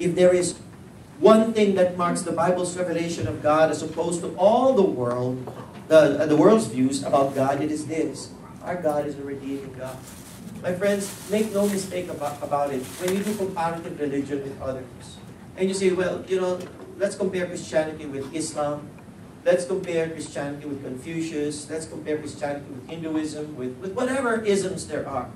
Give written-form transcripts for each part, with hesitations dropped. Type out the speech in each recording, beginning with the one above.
if there is one thing that marks the Bible's revelation of God as opposed to all the world's views about God, it is this. Our God is a redeeming God. My friends, make no mistake about it. When you do comparative religion with others, and you say, well, let's compare Christianity with Islam, let's compare Christianity with Confucius, let's compare Christianity with Hinduism, with whatever isms there are.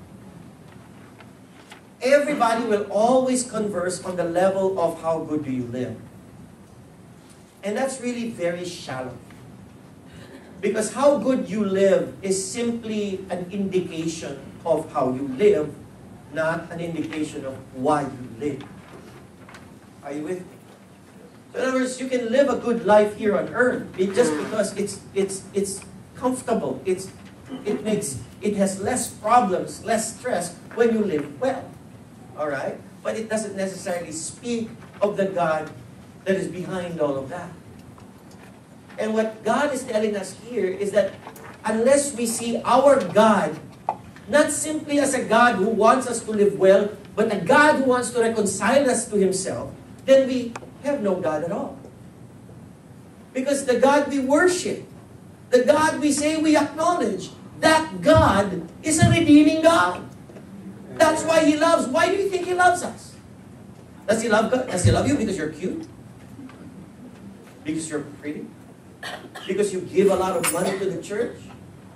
Everybody will always converse on the level of how good do you live. And that's really very shallow. Because how good you live is simply an indication of how you live, not an indication of why you live. Are you with me? So in other words, you can live a good life here on earth just because it's comfortable. It has less problems, less stress when you live well. All right? But it doesn't necessarily speak of the God that is behind all of that. And what God is telling us here is that unless we see our God not simply as a God who wants us to live well, but a God who wants to reconcile us to Himself, then we have no God at all. Because the God we worship, the God we say we acknowledge, that God is a redeeming God. That's why He loves. Why do you think He loves us? Does He love God? Does He love you because you're cute? Because you're pretty? Because you give a lot of money to the church?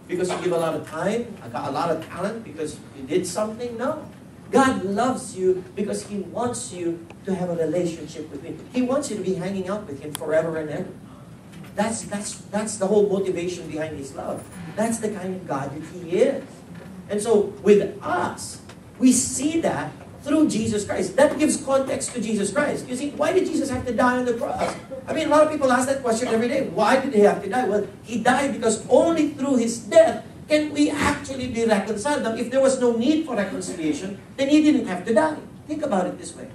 Because you give a lot of time, a lot of talent, because you did something? No. God loves you because He wants you to have a relationship with Him. He wants you to be hanging out with Him forever and ever. That's the whole motivation behind His love. That's the kind of God that He is. And so with us, we see that through Jesus Christ. That gives context to Jesus Christ. You see, why did Jesus have to die on the cross? I mean, a lot of people ask that question every day. Why did He have to die? Well, He died because only through His death can we actually be reconciled. Now, if there was no need for reconciliation, then He didn't have to die. Think about it this way.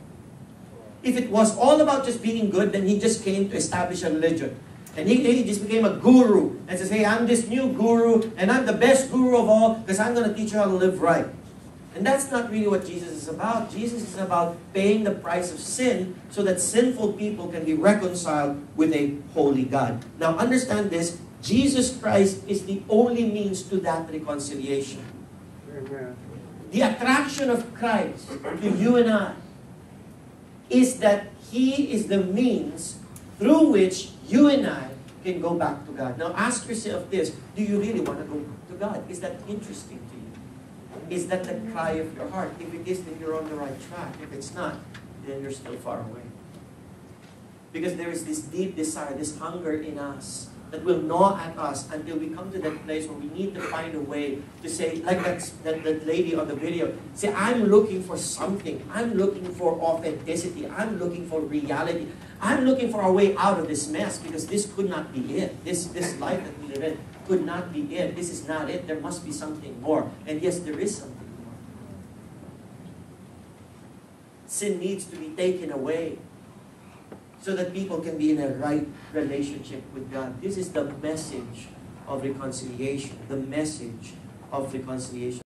If it was all about just being good, then He just came to establish a religion. And he just became a guru and says, hey, I'm this new guru, and I'm the best guru of all because I'm going to teach you how to live right. And that's not really what Jesus is about. Jesus is about paying the price of sin so that sinful people can be reconciled with a holy God. Now understand this, Jesus Christ is the only means to that reconciliation. Amen. The attraction of Christ to you and I is that He is the means through which you and I can go back to God. Now ask yourself this, do you really want to go to God? Is that interesting to you? Is that the cry of your heart? If it is, then you're on the right track. If it's not, then you're still far away. Because there is this deep desire, this hunger in us that will gnaw at us until we come to that place where we need to find a way to say, like that lady on the video, say, I'm looking for something. I'm looking for authenticity. I'm looking for reality. I'm looking for a way out of this mess because this could not be it. This life that we live in could not be it. This is not it. There must be something more. And yes, there is something more. Sin needs to be taken away so that people can be in a right relationship with God. This is the message of reconciliation. The message of reconciliation.